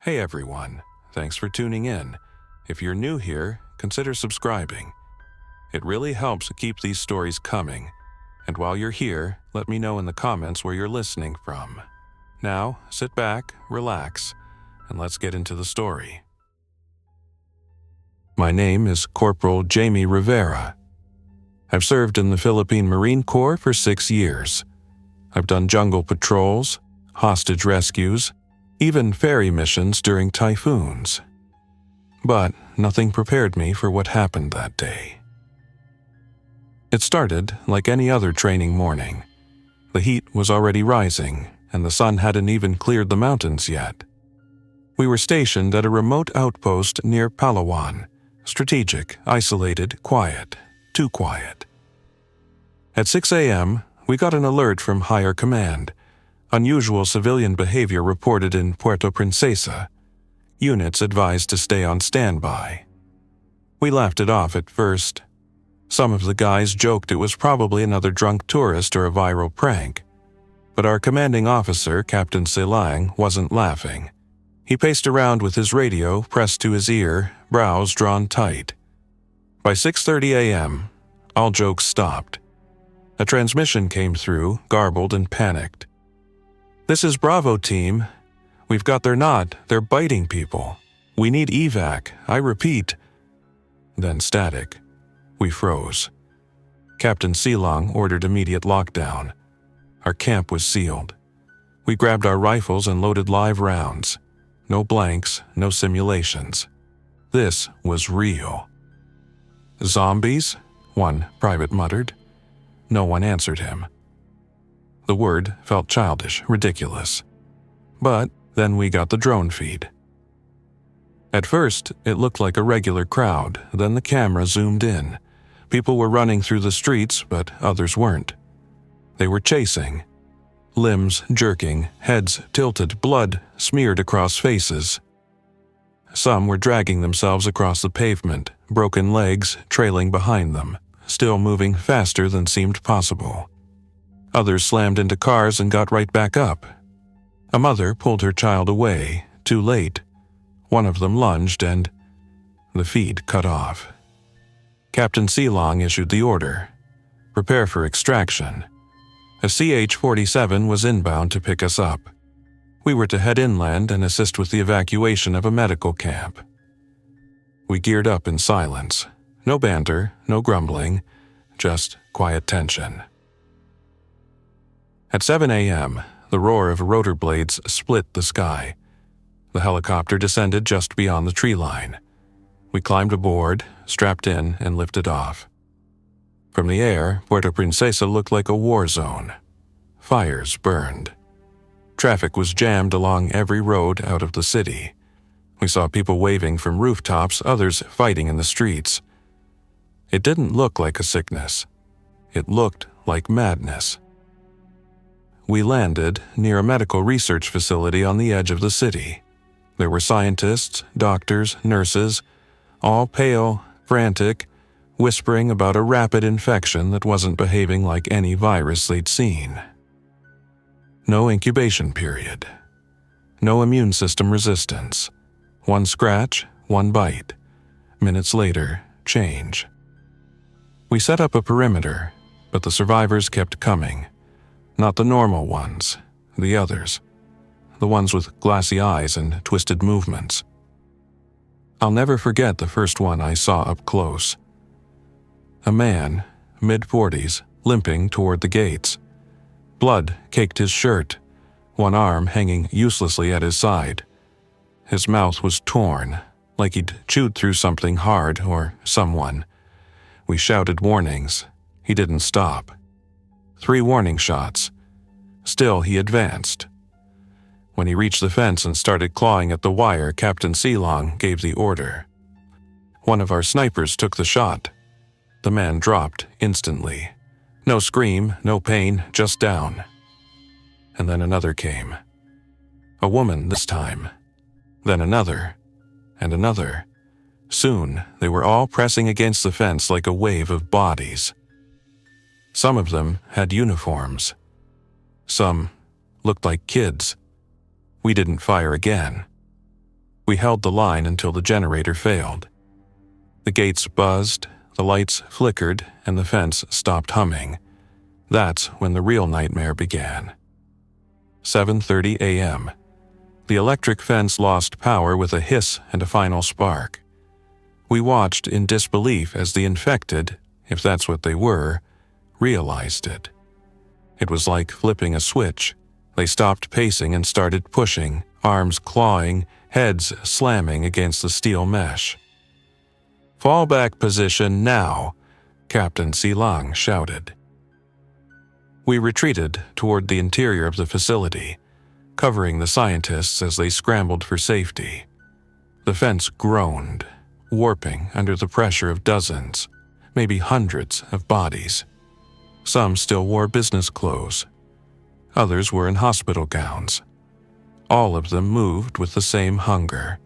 Hey everyone, thanks for tuning in. If you're new here, consider subscribing. It really helps keep these stories coming. And while you're here, let me know in the comments where you're listening from. Now, sit back, relax, and let's get into the story. My name is Corporal Jamie Rivera. I've served in the Philippine Marine Corps for 6 years. I've done jungle patrols, hostage rescues, even ferry missions during typhoons. But nothing prepared me for what happened that day. It started like any other training morning. The heat was already rising, and the sun hadn't even cleared the mountains yet. We were stationed at a remote outpost near Palawan, strategic, isolated, quiet, too quiet. At 6 a.m., we got an alert from higher command. Unusual civilian behavior reported in Puerto Princesa. Units advised to stay on standby. We laughed it off at first. Some of the guys joked it was probably another drunk tourist or a viral prank. But our commanding officer, Captain Silang, wasn't laughing. He paced around with his radio pressed to his ear, brows drawn tight. By 6:30 a.m., all jokes stopped. A transmission came through, garbled and panicked. "This is Bravo team. We've got their knot. They're biting people. We need evac. I repeat." Then static. We froze. Captain Silong ordered immediate lockdown. Our camp was sealed. We grabbed our rifles and loaded live rounds. No blanks, no simulations. This was real. "Zombies?" one private muttered. No one answered him. The word felt childish, ridiculous. But then we got the drone feed. At first, it looked like a regular crowd, then the camera zoomed in. People were running through the streets, but others weren't. They were chasing. Limbs jerking, heads tilted, blood smeared across faces. Some were dragging themselves across the pavement, broken legs trailing behind them, still moving faster than seemed possible. Others slammed into cars and got right back up. A mother pulled her child away, too late. One of them lunged and the feed cut off. Captain Silong issued the order. Prepare for extraction. A CH-47 was inbound to pick us up. We were to head inland and assist with the evacuation of a medical camp. We geared up in silence. No banter, no grumbling, just quiet tension. At 7 a.m., the roar of rotor blades split the sky. The helicopter descended just beyond the tree line. We climbed aboard, strapped in, and lifted off. From the air, Puerto Princesa looked like a war zone. Fires burned. Traffic was jammed along every road out of the city. We saw people waving from rooftops, others fighting in the streets. It didn't look like a sickness. It looked like madness. We landed near a medical research facility on the edge of the city. There were scientists, doctors, nurses, all pale, frantic, whispering about a rapid infection that wasn't behaving like any virus they'd seen. No incubation period. No immune system resistance. One scratch, one bite. Minutes later, change. We set up a perimeter, but the survivors kept coming. Not the normal ones, the others. The ones with glassy eyes and twisted movements. I'll never forget the first one I saw up close. A man, mid-40s, limping toward the gates. Blood caked his shirt, one arm hanging uselessly at his side. His mouth was torn, like he'd chewed through something hard or someone. We shouted warnings. He didn't stop. 3 warning shots. Still, he advanced. When he reached the fence and started clawing at the wire, Captain Silong gave the order. One of our snipers took the shot. The man dropped instantly. No scream, no pain, just down. And then another came. A woman this time. Then another. And another. Soon, they were all pressing against the fence like a wave of bodies. Some of them had uniforms. Some looked like kids. We didn't fire again. We held the line until the generator failed. The gates buzzed, the lights flickered, and the fence stopped humming. That's when the real nightmare began. 7:30 a.m. The electric fence lost power with a hiss and a final spark. We watched in disbelief as the infected, if that's what they were, realized it. It was like flipping a switch. They stopped pacing and started pushing, arms clawing, heads slamming against the steel mesh. "Fallback position now," Captain Silang shouted. We retreated toward the interior of the facility, covering the scientists as they scrambled for safety. The fence groaned, warping under the pressure of dozens, maybe hundreds of bodies. Some still wore business clothes. Others were in hospital gowns. All of them moved with the same hunger.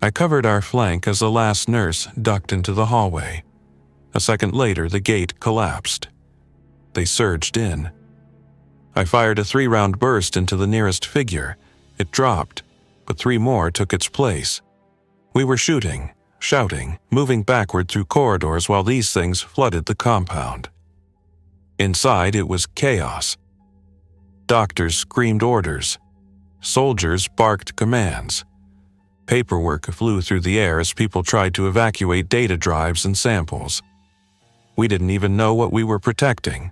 I covered our flank as the last nurse ducked into the hallway. A second later, the gate collapsed. They surged in. I fired a 3-round burst into the nearest figure. It dropped, but 3 more took its place. We were shooting, shouting, moving backward through corridors while these things flooded the compound. Inside, it was chaos. Doctors screamed orders. Soldiers barked commands. Paperwork flew through the air as people tried to evacuate data drives and samples. We didn't even know what we were protecting,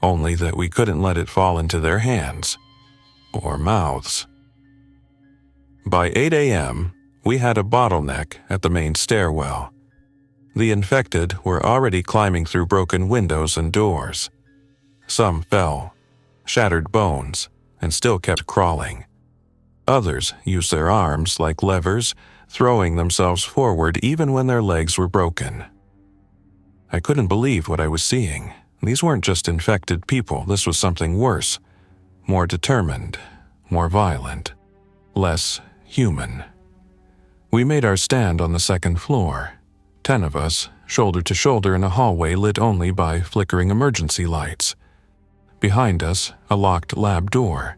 only that we couldn't let it fall into their hands or mouths. By 8 a.m., we had a bottleneck at the main stairwell. The infected were already climbing through broken windows and doors. Some fell, shattered bones, and still kept crawling. Others used their arms like levers, throwing themselves forward even when their legs were broken. I couldn't believe what I was seeing. These weren't just infected people, this was something worse. More determined, more violent, less human. We made our stand on the second floor. 10 of us, shoulder to shoulder in a hallway lit only by flickering emergency lights. Behind us, a locked lab door.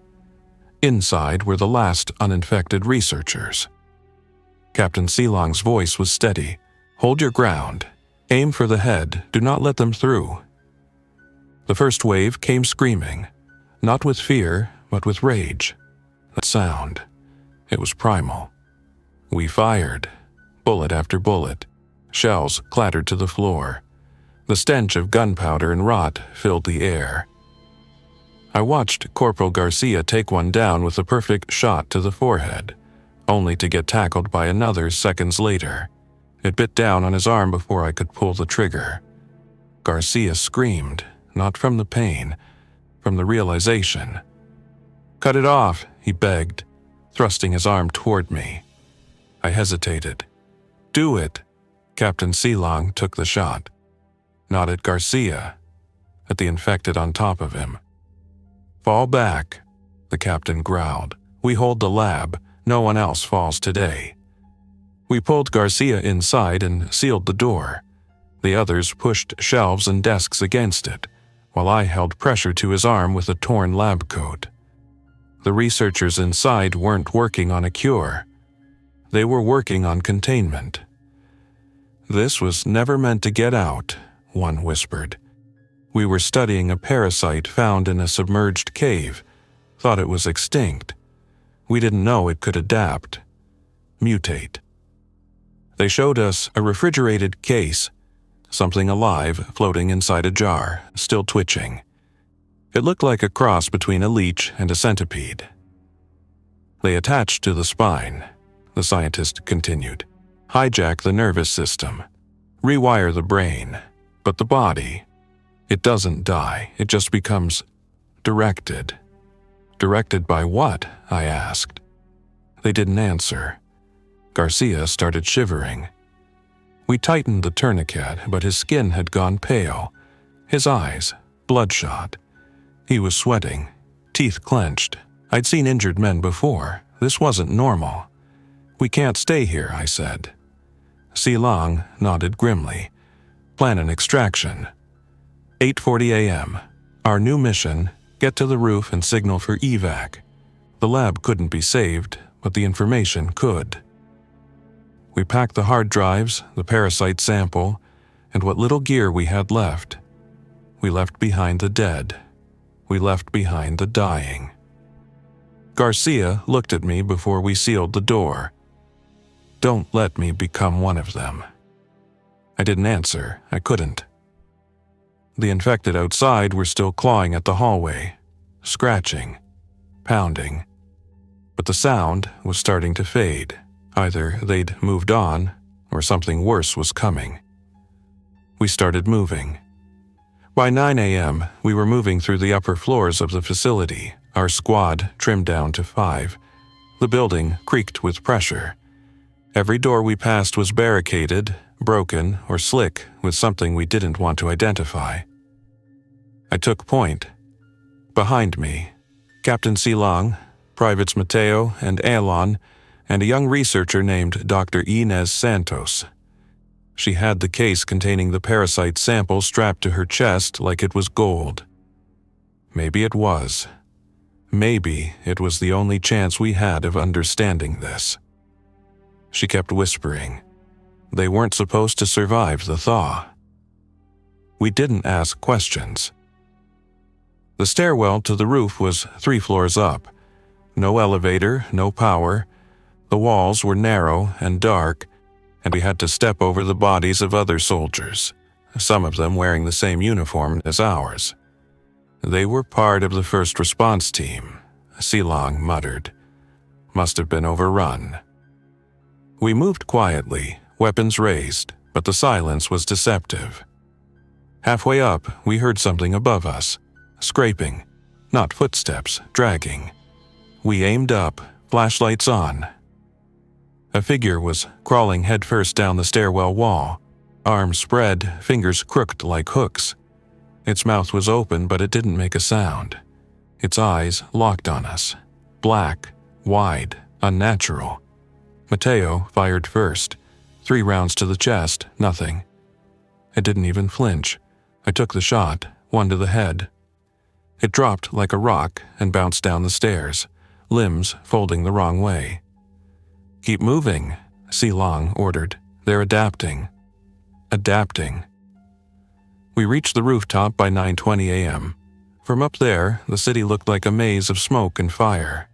Inside were the last uninfected researchers. Captain Silang's voice was steady. "Hold your ground. Aim for the head. Do not let them through." The first wave came screaming, not with fear, but with rage. That sound. It was primal. We fired, bullet after bullet. Shells clattered to the floor. The stench of gunpowder and rot filled the air. I watched Corporal Garcia take one down with a perfect shot to the forehead, only to get tackled by another seconds later. It bit down on his arm before I could pull the trigger. Garcia screamed, not from the pain, from the realization. "Cut it off," he begged, thrusting his arm toward me. I hesitated. "Do it." Captain Silang took the shot. Not at Garcia, at the infected on top of him. "Fall back," the captain growled. "We hold the lab. No one else falls today." We pulled Garcia inside and sealed the door. The others pushed shelves and desks against it, while I held pressure to his arm with a torn lab coat. The researchers inside weren't working on a cure. They were working on containment. "This was never meant to get out," one whispered. "We were studying a parasite found in a submerged cave. Thought it was extinct. We didn't know it could adapt, mutate." They showed us a refrigerated case, something alive floating inside a jar, still twitching. It looked like a cross between a leech and a centipede. "They attach to the spine," the scientist continued. "Hijack the nervous system. Rewire the brain. But the body, it doesn't die. It just becomes directed." "Directed by what?" I asked. They didn't answer. Garcia started shivering. We tightened the tourniquet, but his skin had gone pale. His eyes, bloodshot. He was sweating, teeth clenched. I'd seen injured men before. This wasn't normal. "We can't stay here," I said. Silang nodded grimly. "Plan an extraction." 8:40 a.m. Our new mission, get to the roof and signal for evac. The lab couldn't be saved, but the information could. We packed the hard drives, the parasite sample, and what little gear we had left. We left behind the dead. We left behind the dying. Garcia looked at me before we sealed the door. "Don't let me become one of them." I didn't answer. I couldn't. The infected outside were still clawing at the hallway, scratching, pounding. But the sound was starting to fade. Either they'd moved on, or something worse was coming. We started moving. By 9 a.m., we were moving through the upper floors of the facility, our squad trimmed down to 5. The building creaked with pressure. Every door we passed was barricaded, broken, or slick with something we didn't want to identify. I took point. Behind me, Captain Silang, Privates Mateo and Alon, and a young researcher named Dr. Inez Santos. She had the case containing the parasite sample strapped to her chest like it was gold. Maybe it was. Maybe it was the only chance we had of understanding this. She kept whispering. They weren't supposed to survive the thaw. We didn't ask questions. The stairwell to the roof was 3 floors up. No elevator, no power. The walls were narrow and dark, and we had to step over the bodies of other soldiers, some of them wearing the same uniform as ours. They were part of the first response team, Silang muttered. Must have been overrun. We moved quietly, weapons raised, but the silence was deceptive. Halfway up, we heard something above us, scraping, not footsteps, dragging. We aimed up, flashlights on. A figure was crawling headfirst down the stairwell wall, arms spread, fingers crooked like hooks. Its mouth was open, but it didn't make a sound. Its eyes locked on us, black, wide, unnatural. Mateo fired first. 3 rounds to the chest, nothing. It didn't even flinch. I took the shot, 1 to the head. It dropped like a rock and bounced down the stairs, limbs folding the wrong way. "Keep moving," Silang ordered. "They're adapting." Adapting. We reached the rooftop by 9:20 a.m. From up there, the city looked like a maze of smoke and fire.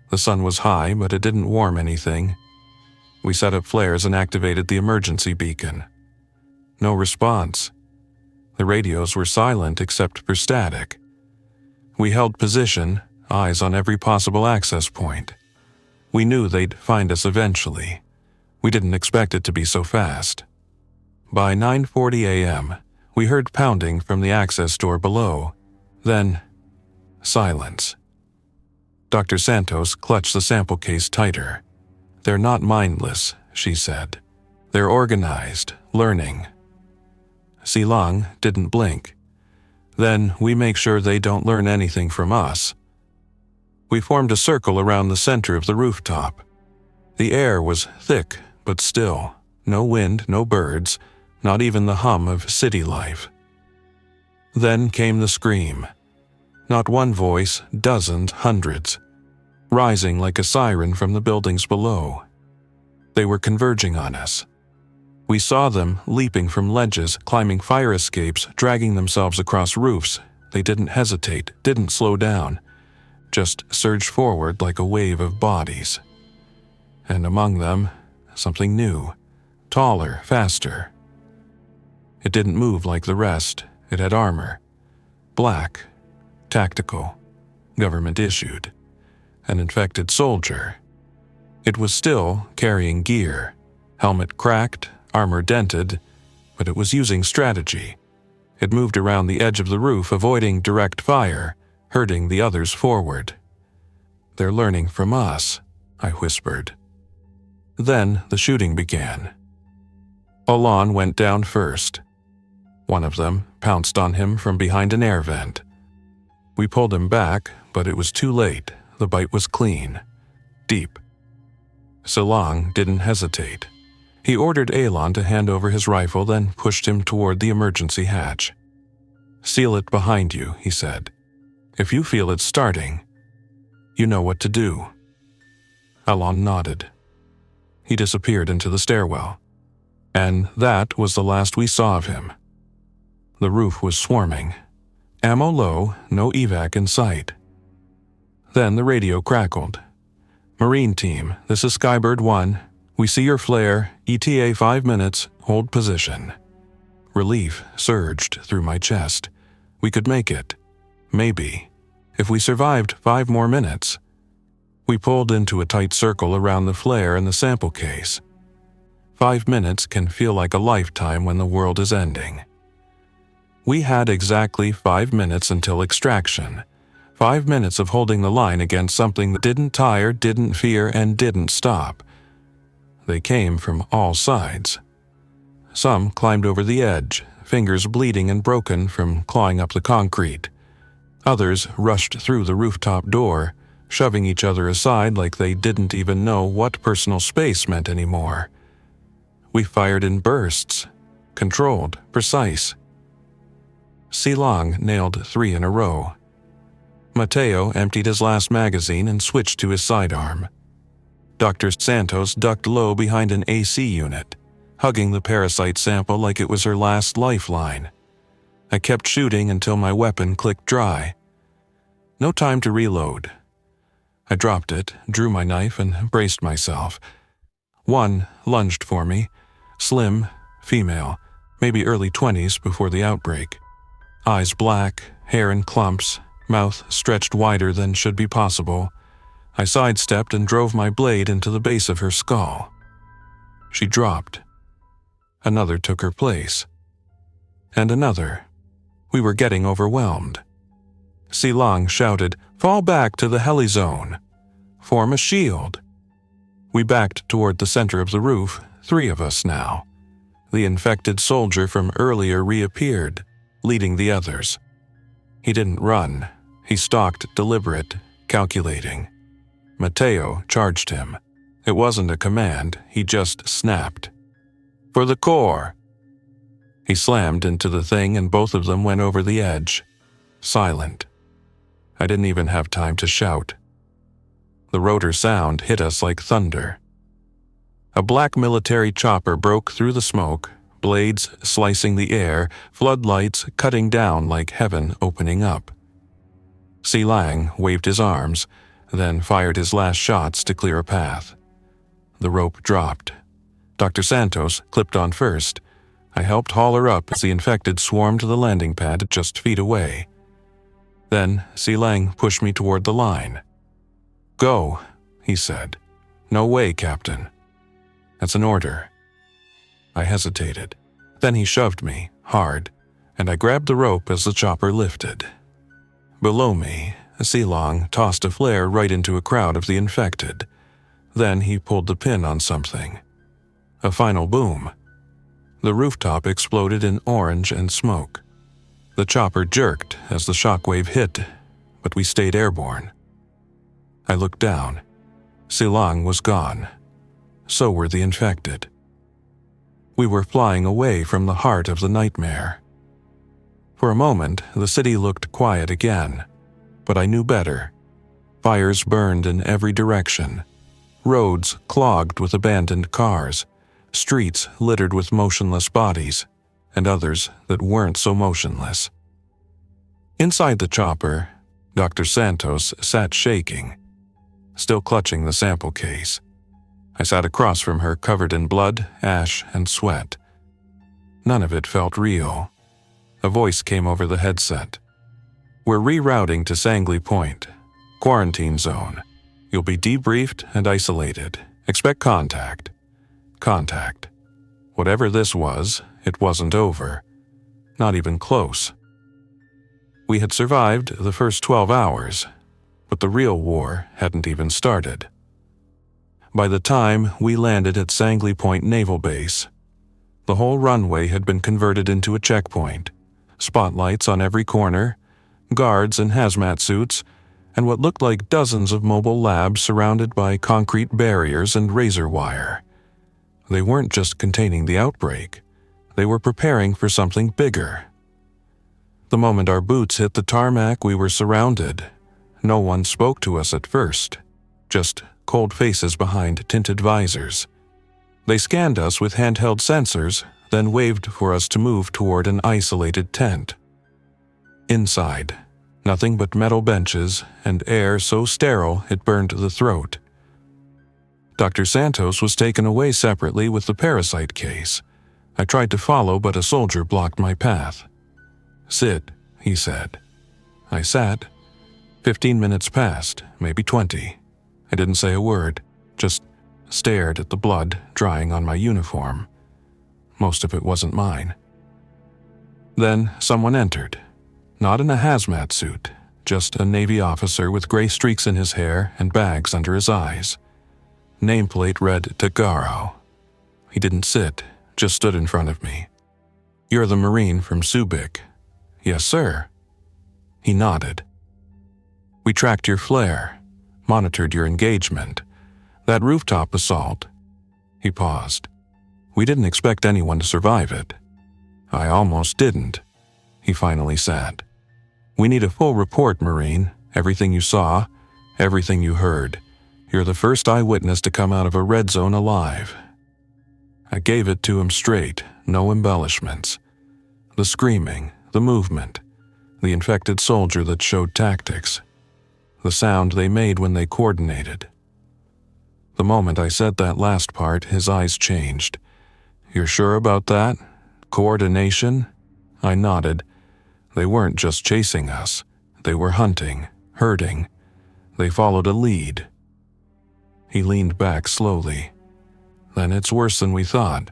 The sun was high, but it didn't warm anything. We set up flares and activated the emergency beacon. No response. The radios were silent except for static. We held position, eyes on every possible access point. We knew they'd find us eventually. We didn't expect it to be so fast. By 9:40 a.m., we heard pounding from the access door below. Then, silence. Dr. Santos clutched the sample case tighter. "They're not mindless," she said. "They're organized, learning." Silang didn't blink. "Then we make sure they don't learn anything from us." We formed a circle around the center of the rooftop. The air was thick but still. No wind, no birds, not even the hum of city life. Then came the scream. Not one voice, dozens, hundreds, rising like a siren from the buildings below. They were converging on us. We saw them leaping from ledges, climbing fire escapes, dragging themselves across roofs. They didn't hesitate, didn't slow down, just surged forward like a wave of bodies. And among them, something new, taller, faster. It didn't move like the rest. It had armor. Black, tactical, government issued. An infected soldier. It was still carrying gear, helmet cracked, armor dented, but it was using strategy. It moved around the edge of the roof, avoiding direct fire, herding the others forward. "They're learning from us," I whispered. Then the shooting began. Alon went down first. One of them pounced on him from behind an air vent. We pulled him back, but it was too late. The bite was clean, deep. Silang didn't hesitate. He ordered Alon to hand over his rifle, then pushed him toward the emergency hatch. "Seal it behind you," he said. "If you feel it starting, you know what to do." Alon nodded. He disappeared into the stairwell, and that was the last we saw of him. The roof was swarming. Ammo low, no evac in sight. Then the radio crackled. "Marine team, this is Skybird 1. We see your flare. ETA 5 minutes. Hold position." Relief surged through my chest. We could make it. Maybe. If we survived 5 more minutes. We pulled into a tight circle around the flare and the sample case. 5 minutes can feel like a lifetime when the world is ending. We had exactly 5 minutes until extraction. 5 minutes of holding the line against something that didn't tire, didn't fear, and didn't stop. They came from all sides. Some climbed over the edge, fingers bleeding and broken from clawing up the concrete. Others rushed through the rooftop door, shoving each other aside like they didn't even know what personal space meant anymore. We fired in bursts, controlled, precise. Silong nailed 3 in a row. Mateo emptied his last magazine and switched to his sidearm. Dr. Santos ducked low behind an AC unit, hugging the parasite sample like it was her last lifeline. I kept shooting until my weapon clicked dry. No time to reload. I dropped it, drew my knife, and braced myself. One lunged for me, slim, female, maybe early 20s before the outbreak. Eyes black, hair in clumps, mouth stretched wider than should be possible. I sidestepped and drove my blade into the base of her skull. She dropped. Another took her place. And another. We were getting overwhelmed. Silong shouted, "Fall back to the heli zone. Form a shield." We backed toward the center of the roof, 3 of us now. The infected soldier from earlier reappeared, leading the others. He didn't run. He stalked, deliberate, calculating. Mateo charged him. It wasn't a command, he just snapped. "For the core!" He slammed into the thing and both of them went over the edge. Silent. I didn't even have time to shout. The rotor sound hit us like thunder. A black military chopper broke through the smoke, blades slicing the air, floodlights cutting down like heaven opening up. Silong waved his arms, then fired his last shots to clear a path. The rope dropped. Dr. Santos clipped on first. I helped haul her up as the infected swarmed to the landing pad just feet away. Then Silong pushed me toward the line. "Go," he said. "No way, Captain." "That's an order." I hesitated. Then he shoved me, hard, and I grabbed the rope as the chopper lifted. Below me, Silong tossed a flare right into a crowd of the infected. Then he pulled the pin on something. A final boom. The rooftop exploded in orange and smoke. The chopper jerked as the shockwave hit, but we stayed airborne. I looked down. Silong was gone. So were the infected. We were flying away from the heart of the nightmare. For a moment, the city looked quiet again, but I knew better. Fires burned in every direction. Roads clogged with abandoned cars. Streets littered with motionless bodies, and others that weren't so motionless. Inside the chopper, Dr. Santos sat shaking, still clutching the sample case. I sat across from her covered in blood, ash, and sweat. None of it felt real. A voice came over the headset. "We're rerouting to Sangley Point. Quarantine zone. You'll be debriefed and isolated. Expect contact." Contact. Whatever this was, it wasn't over. Not even close. We had survived the first 12 hours, but the real war hadn't even started. By the time we landed at Sangley Point Naval Base, the whole runway had been converted into a checkpoint. Spotlights on every corner, guards in hazmat suits, and what looked like dozens of mobile labs surrounded by concrete barriers and razor wire. They weren't just containing the outbreak. They were preparing for something bigger. The moment our boots hit the tarmac, we were surrounded. No one spoke to us at first, just cold faces behind tinted visors. They scanned us with handheld sensors, then waved for us to move toward an isolated tent. Inside, nothing but metal benches and air so sterile it burned the throat. Dr. Santos was taken away separately with the parasite case. I tried to follow, but a soldier blocked my path. "Sit," he said. I sat. 15 minutes passed, maybe 20. I didn't say a word, just stared at the blood drying on my uniform. Most of it wasn't mine. Then someone entered. Not in a hazmat suit, just a Navy officer with gray streaks in his hair and bags under his eyes. Nameplate read Tagaro. He didn't sit, just stood in front of me. "You're the Marine from Subic." "Yes, sir." He nodded. "We tracked your flare, monitored your engagement. That rooftop assault." He paused. "We didn't expect anyone to survive it." "I almost didn't," he finally said. "We need a full report, Marine. Everything you saw, everything you heard. You're the first eyewitness to come out of a red zone alive." I gave it to him straight, no embellishments. The screaming, the movement, the infected soldier that showed tactics, the sound they made when they coordinated. The moment I said that last part, his eyes changed. "You're sure about that? Coordination?" I nodded. They weren't just chasing us. They were hunting, herding. They followed a lead. He leaned back slowly. "Then it's worse than we thought."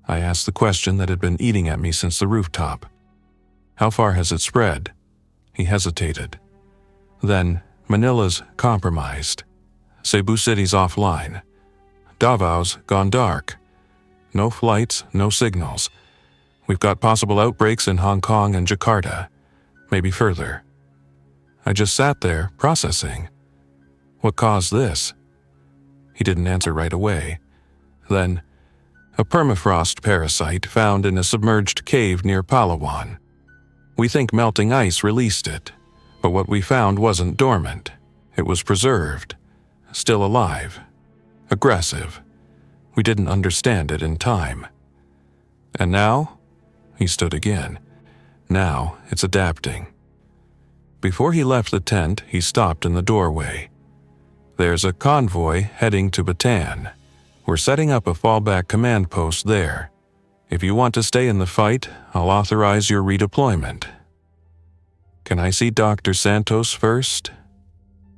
I asked the question that had been eating at me since the rooftop. "How far has it spread?" He hesitated. Then, "Manila's compromised. Cebu City's offline. Davao's gone dark. No flights, no signals. We've got possible outbreaks in Hong Kong and Jakarta, maybe further." I just sat there, processing. What caused this? He didn't answer right away. Then, "A permafrost parasite found in a submerged cave near Palawan. We think melting ice released it, but what we found wasn't dormant. It was preserved, still alive, aggressive. We didn't understand it in time. And now?" He stood again. "Now it's adapting." Before he left the tent, he stopped in the doorway. "There's a convoy heading to Bataan. We're setting up a fallback command post there. If you want to stay in the fight, I'll authorize your redeployment." "Can I see Dr. Santos first?"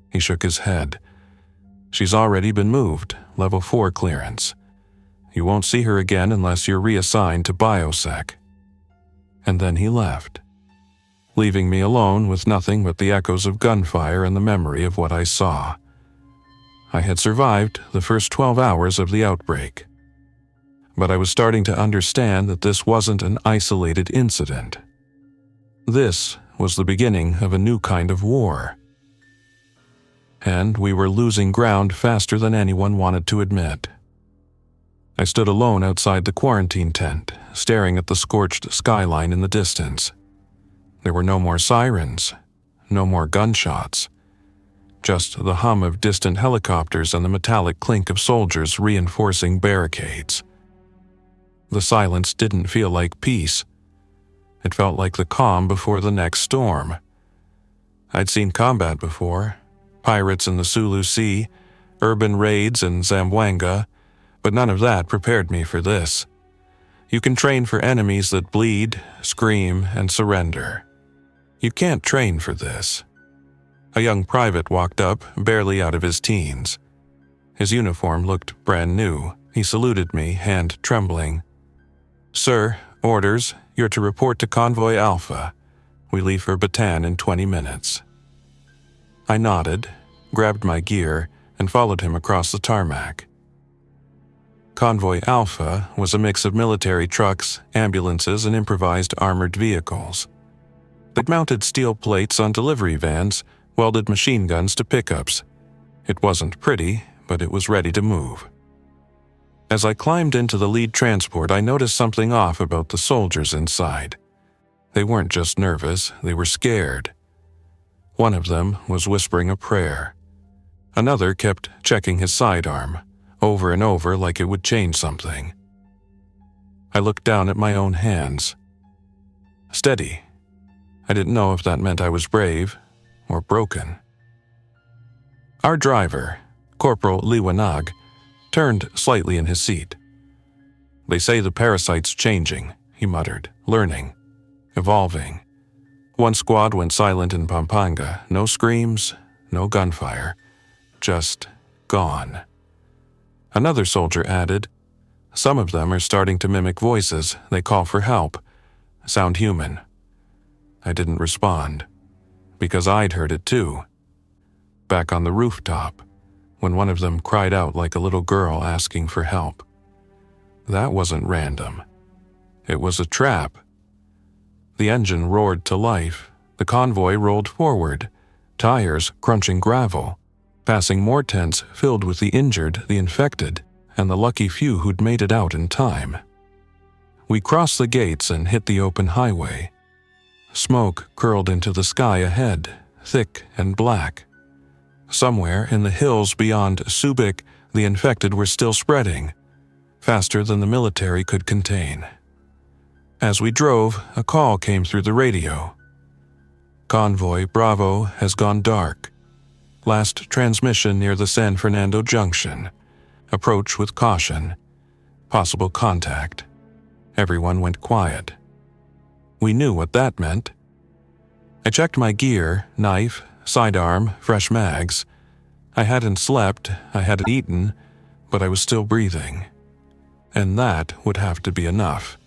He shook his head. "She's already been moved, level 4 clearance. You won't see her again unless you're reassigned to Biosec." And then he left, leaving me alone with nothing but the echoes of gunfire and the memory of what I saw. I had survived the first 12 hours of the outbreak. But I was starting to understand that this wasn't an isolated incident. This was the beginning of a new kind of war. And we were losing ground faster than anyone wanted to admit. I stood alone outside the quarantine tent, staring at the scorched skyline in the distance. There were no more sirens, no more gunshots. Just the hum of distant helicopters and the metallic clink of soldiers reinforcing barricades. The silence didn't feel like peace. It felt like the calm before the next storm. I'd seen combat before, pirates in the Sulu Sea, urban raids in Zamboanga, but none of that prepared me for this. You can train for enemies that bleed, scream, and surrender. You can't train for this. A young private walked up, barely out of his teens. His uniform looked brand new. He saluted me, hand trembling. "Sir, orders. You're to report to Convoy Alpha. We leave for Bataan in 20 minutes." I nodded, grabbed my gear, and followed him across the tarmac. Convoy Alpha was a mix of military trucks, ambulances, and improvised armored vehicles. They'd mounted steel plates on delivery vans, welded machine guns to pickups. It wasn't pretty, but it was ready to move. As I climbed into the lead transport, I noticed something off about the soldiers inside. They weren't just nervous, they were scared. One of them was whispering a prayer. Another kept checking his sidearm, over and over like it would change something. I looked down at my own hands. Steady. I didn't know if that meant I was brave or broken. Our driver, Corporal Liwanag, turned slightly in his seat. "They say the parasite's changing," he muttered, "learning, evolving." One squad went silent in Pampanga, no screams, no gunfire, just gone. Another soldier added, "Some of them are starting to mimic voices. They call for help, sound human." I didn't respond, because I'd heard it too. Back on the rooftop, when one of them cried out like a little girl asking for help. That wasn't random. It was a trap. The engine roared to life. The convoy rolled forward, tires crunching gravel, passing more tents filled with the injured, the infected, and the lucky few who'd made it out in time. We crossed the gates and hit the open highway. Smoke curled into the sky ahead, thick and black. Somewhere in the hills beyond Subic, the infected were still spreading, faster than the military could contain. As we drove, a call came through the radio. "Convoy Bravo has gone dark. Last transmission near the San Fernando Junction. Approach with caution. Possible contact." Everyone went quiet. We knew what that meant. I checked my gear, knife, sidearm, fresh mags. I hadn't slept, I hadn't eaten, but I was still breathing. And that would have to be enough.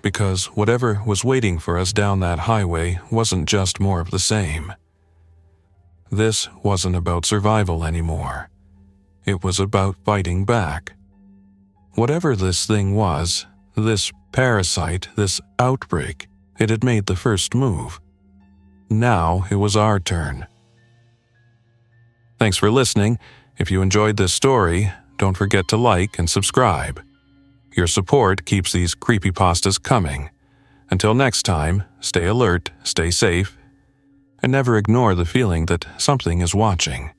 Because whatever was waiting for us down that highway wasn't just more of the same. This wasn't about survival anymore. It was about fighting back. Whatever this thing was, this parasite, this outbreak, it had made the first move. Now it was our turn. Thanks for listening. If you enjoyed this story, don't forget to like and subscribe. Your support keeps these creepypastas coming. Until next time, stay alert, stay safe, and never ignore the feeling that something is watching.